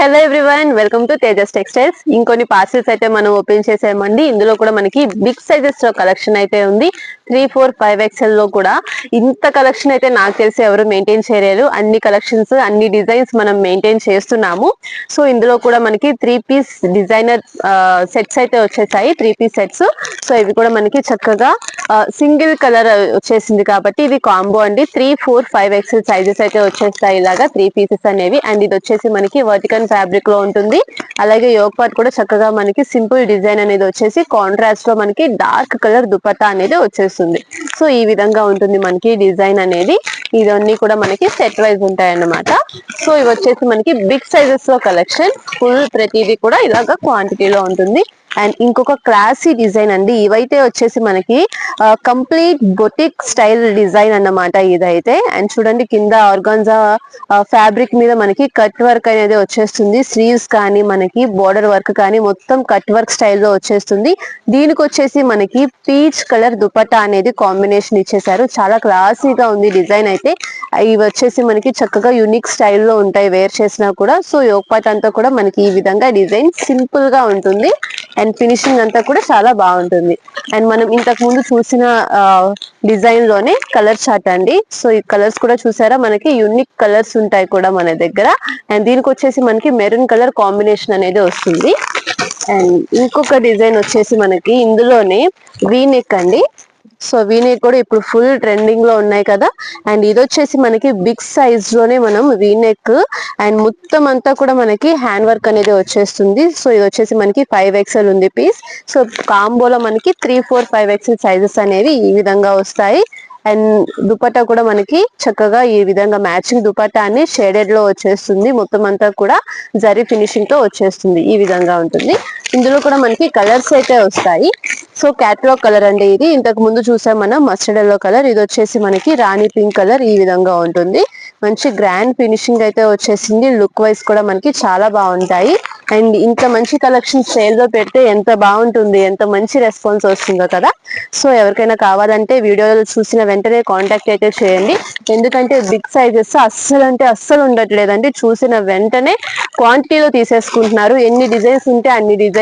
Hello everyone, welcome to Tejas textiles. ఇంకొన్ని parcels అయితే మనం ఓపెన్ చేసామండి. ఇందులో కూడా మనకి బిగ్ సైజెస్ లో కలెక్షన్ అయితే ఉంది. 3, 4, 5XL లో కూడా ఇంత కలెక్షన్ అయితే నాకు తెలిసి ఎవరు మెయింటైన్ చేయలేరు. అన్ని కలెక్షన్స్, అన్ని డిజైన్స్ మనం మెయింటైన్ చేస్తున్నాము. సో ఇందులో కూడా మనకి 3 పీస్ డిజైనర్ సెట్స్ అయితే వచ్చేసాయి, 3 పీస్ సెట్స్. సో ఇవి కూడా మనకి చక్కగా సింగిల్ కలర్ వచ్చేసింది కాబట్టి ఇది కాంబో అండి. 3, 4, 5XL సైజెస్ అయితే వచ్చేస్తాయి ఇలాగా 3 పీసెస్ అనేవి. అండ్ ఇది వచ్చేసి మనకి వర్టికల్ ఫ్యాబ్రిక్ లో ఉంటుంది. అలాగే యోగ్ పార్ట్ కూడా చక్కగా మనకి సింపుల్ డిజైన్ అనేది వచ్చేసి కాంట్రాస్ట్ లో మనకి డార్క్ కలర్ దుపట్టా అనేది వచ్చేస్తుంది. సో ఈ విధంగా ఉంటుంది మనకి డిజైన్ అనేది. ఇవన్నీ కూడా మనకి సెట్ వైజ్ ఉంటాయి అన్నమాట. సో ఇవి వచ్చేసి మనకి బిగ్ సైజెస్ లో కలెక్షన్. ఫుల్ ప్రతిదీ కూడా ఇలాగా క్వాంటిటీలో ఉంటుంది. అండ్ ఇంకొక క్లాసీ డిజైన్ అండి. ఇవైతే వచ్చేసి మనకి కంప్లీట్ బొటిక్ స్టైల్ డిజైన్ అన్నమాట ఇదైతే. అండ్ చూడండి, కింద ఆర్గాన్జా ఫ్యాబ్రిక్ మీద మనకి కట్ వర్క్ అనేది వచ్చేస్తుంది. స్లీవ్స్ కానీ మనకి బోర్డర్ వర్క్ కానీ మొత్తం కట్ వర్క్ స్టైల్లో వచ్చేస్తుంది. దీనికి వచ్చేసి మనకి పీచ్ కలర్ దుపట్టా అనేది కాంబినేషన్ ఇచ్చేసారు. చాలా క్లాసీగా ఉంది డిజైన్ అయితే. ఇవి వచ్చేసి మనకి చక్కగా యూనిక్ స్టైల్లో ఉంటాయి వేర్ చేసినా కూడా. సో యోగ్ పార్ట్ అంతా కూడా మనకి ఈ విధంగా డిజైన్ సింపుల్ గా ఉంటుంది. అండ్ ఫినిషింగ్ అంతా కూడా చాలా బాగుంటుంది. అండ్ మనం ఇంతకు ముందు చూసిన డిజైన్ లోనే కలర్ చార్ట్ అండి. సో ఈ కలర్స్ కూడా చూసారా, మనకి యూనిక్ కలర్స్ ఉంటాయి కూడా మన దగ్గర. అండ్ దీనికి వచ్చేసి మనకి మెరూన్ కలర్ కాంబినేషన్ అనేది వస్తుంది. అండ్ ఇంకొక డిజైన్ వచ్చేసి మనకి ఇందులోనే వీ నెక్ అండి. సో వీనెక్ కూడా ఇప్పుడు ఫుల్ ట్రెండింగ్ లో ఉన్నాయి కదా. అండ్ ఇది వచ్చేసి మనకి బిగ్ సైజ్ లోనే మనం వీనెక్ అండ్ మొత్తం అంతా కూడా మనకి హ్యాండ్ వర్క్ అనేది వచ్చేస్తుంది. సో ఇది వచ్చేసి మనకి 5XL ఉంది పీస్. సో కాంబోలో మనకి 3, 4, 5XL సైజెస్ అనేవి ఈ విధంగా వస్తాయి. అండ్ దుపట్టా కూడా మనకి చక్కగా ఈ విధంగా మ్యాచింగ్ దుపట్టా అని షేడెడ్ లో వచ్చేస్తుంది. మొత్తం అంతా కూడా జరీ ఫినిషింగ్ తో వచ్చేస్తుంది. ఈ విధంగా ఉంటుంది. ఇందులో కూడా మనకి కలర్స్ అయితే వస్తాయి. సో క్యాటలాగ్ కలర్ అండి ఇది. ఇంతకు ముందు చూసాం మనం మస్టర్డ్ ఎల్లో కలర్. ఇది వచ్చేసి మనకి రాణి పింక్ కలర్. ఈ విధంగా ఉంటుంది. మంచి గ్రాండ్ ఫినిషింగ్ అయితే వచ్చేసింది. లుక్ వైజ్ కూడా మనకి చాలా బాగుంటాయి. అండ్ ఇంత మంచి కలెక్షన్ సేల్ లో పెడితే ఎంత బాగుంటుంది, ఎంత మంచి రెస్పాన్స్ వస్తుందో కదా. సో ఎవరికైనా కావాలంటే వీడియోలో చూసిన వెంటనే కాంటాక్ట్ అయితే చేయండి. ఎందుకంటే బిగ్ సైజెస్ అస్సలు ఉండట్లేదండి. చూసిన వెంటనే క్వాంటిటీలో తీసేసుకుంటున్నారు. ఎన్ని డిజైన్స్ ఉంటే అన్ని డిజైన్స్,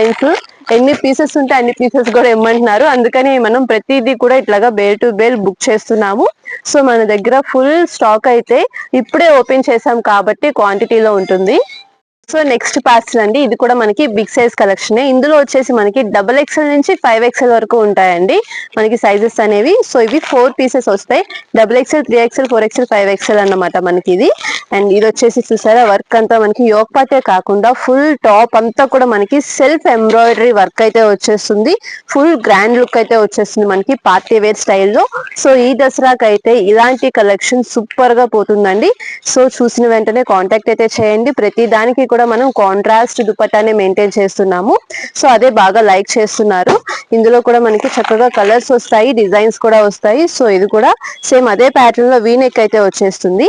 ఎన్ని పీసెస్ ఉంటే అన్ని పీసెస్ కూడా ఇమ్మంటున్నారు. అందుకని మనం ప్రతిదీ కూడా ఇట్లాగా బేల్ టు బేల్ బుక్ చేస్తున్నాము. సో మన దగ్గర ఫుల్ స్టాక్ అయితే ఇప్పుడే ఓపెన్ చేసాం కాబట్టి క్వాంటిటీలో ఉంటుంది. సో నెక్స్ట్ పార్సల్ అండి. ఇది కూడా మనకి బిగ్ సైజ్ కలెక్షన్. ఇందులో వచ్చేసి మనకి XXL నుంచి 5XL వరకు ఉంటాయండి మనకి సైజెస్ అనేవి. సో ఇవి 4 పీసెస్ వస్తాయి. XXL, 3XL, 4XL, 5XL అన్నమాట మనకి ఇది. అండ్ ఇది వచ్చేసి చూసారా, వర్క్ అంతా మనకి యోగ్ పార్టే కాకుండా ఫుల్ టాప్ అంతా కూడా మనకి సెల్ఫ్ ఎంబ్రాయిడరీ వర్క్ అయితే వచ్చేస్తుంది. ఫుల్ గ్రాండ్ లుక్ అయితే వచ్చేస్తుంది మనకి పార్టీ వేర్ స్టైల్లో. సో ఈ దసరాకి అయితే ఇలాంటి కలెక్షన్ సూపర్ గా పోతుందండి. సో చూసిన వెంటనే కాంటాక్ట్ అయితే చేయండి. ప్రతి దానికి కూడా మనం కాంట్రాస్ట్ దుపట్టానే మెయింటైన్ చేస్తున్నాము. సో అదే బాగా లైక్ చేస్తున్నారు. ఇందులో కూడా మనకి చక్కగా కలర్స్ వస్తాయి, డిజైన్స్ కూడా వస్తాయి. సో ఇది కూడా సేమ్ అదే ప్యాటర్న్ లో వీనెక్ అయితే వచ్చేస్తుంది.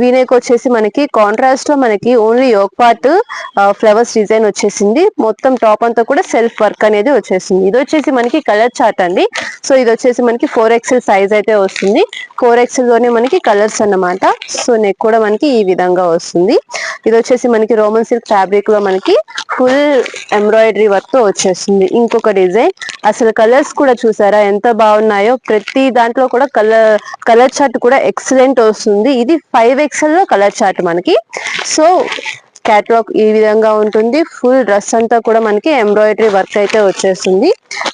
వీనెక్ వచ్చేసి మనకి కాంట్రాస్ట్ లో మనకి only yoke part flowers design వచ్చేసింది. మొత్తం టాప్ అంతా కూడా సెల్ఫ్ వర్క్ అనేది వచ్చేసింది. ఇది వచ్చేసి మనకి కలర్ చార్ట్ అండి. సో ఇది వచ్చేసి మనకి 4XL సైజ్ అయితే వస్తుంది. 4XL లోనే మనకి కలర్స్ అన్నమాట. సో నెక్ కూడా మనకి ఈ విధంగా వస్తుంది. ఇది వచ్చేసి మనకి రోమన్ సిల్క్ ఫ్యాబ్రిక్ లో మనకి ఫుల్ ఎంబ్రాయిడరీ వర్క్ తో వచ్చేస్తుంది. ఇంకొక డిజైన్. అసలు కలర్స్ కూడా చూసారా ఎంత బాగున్నాయో. ప్రతి దాంట్లో కూడా కలర్ చార్ట్ కూడా ఎక్సలెంట్ వస్తుంది. ఇది 5XL లో కలర్ చార్ట్ మనకి. సో క్యాటలాగ్ ఈ విధంగా ఉంటుంది. ఫుల్ డ్రెస్ అంతా కూడా మనకి ఎంబ్రాయిడరీ వర్క్ అయితే వచ్చేస్తుంది.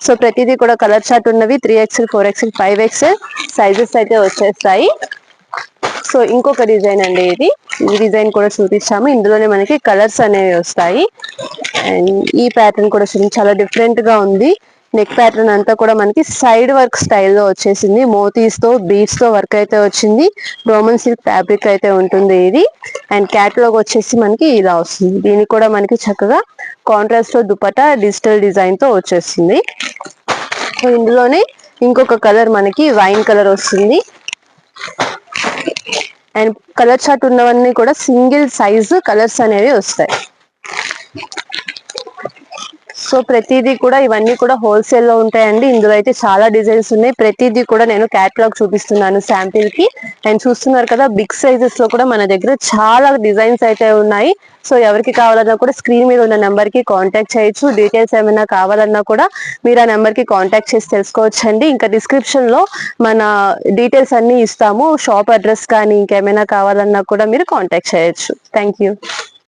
సో ప్రతిదీ కూడా కలర్ చార్ట్ ఉన్నవి 3XL, 4XL, 5XL సైజెస్ అయితే వచ్చేస్తాయి. సో ఇంకొక డిజైన్ అండి ఇది. ఈ డిజైన్ కూడా చూపించాము. ఇందులోనే మనకి కలర్స్ అనేవి వస్తాయి. అండ్ ఈ ప్యాటర్న్ కూడా చాలా డిఫరెంట్ గా ఉంది. నెక్ ప్యాటర్న్ అంతా కూడా మనకి సైడ్ వర్క్ స్టైల్లో వచ్చేసింది. మోతీస్ తో బీడ్స్ తో వర్క్ అయితే వచ్చింది. రోమన్ సిల్క్ ఫ్యాబ్రిక్ అయితే ఉంటుంది ఇది. అండ్ క్యాటలాగ్ వచ్చేసి మనకి ఇలా వస్తుంది. దీనికి కూడా మనకి చక్కగా కాంట్రాస్ట్ లో దుపట్టా డిజిటల్ డిజైన్ తో వచ్చేస్తుంది. సో ఇందులోనే ఇంకొక కలర్ మనకి వైన్ కలర్ వస్తుంది. అండ్ కలర్ చార్ట్ ఉన్నవన్నీ కూడా సింగిల్ సైజు కలర్స్ అనేవి వస్తాయి. సో ప్రతిదీ కూడా ఇవన్నీ కూడా హోల్సేల్ లో ఉంటాయండి. ఇందులో అయితే చాలా డిజైన్స్ ఉన్నాయి. ప్రతిదీ కూడా నేను క్యాటలాగ్ చూపిస్తున్నాను శాంపిల్ కి. అండ్ చూస్తున్నారు కదా, బిగ్ సైజెస్ లో కూడా మన దగ్గర చాలా డిజైన్స్ అయితే ఉన్నాయి. సో ఎవరికి కావాలన్నా కూడా స్క్రీన్ మీద ఉన్న నెంబర్ కి కాంటాక్ట్ చేయొచ్చు. డీటెయిల్స్ ఏమైనా కావాలన్నా కూడా మీరు ఆ నెంబర్ కి కాంటాక్ట్ చేసి తెలుసుకోవచ్చండి. ఇంకా డిస్క్రిప్షన్ లో మన డీటెయిల్స్ అన్ని ఇస్తాము. షాప్ అడ్రస్ కానీ ఇంకేమైనా కావాలన్నా కూడా మీరు కాంటాక్ట్ చేయొచ్చు. Thank you.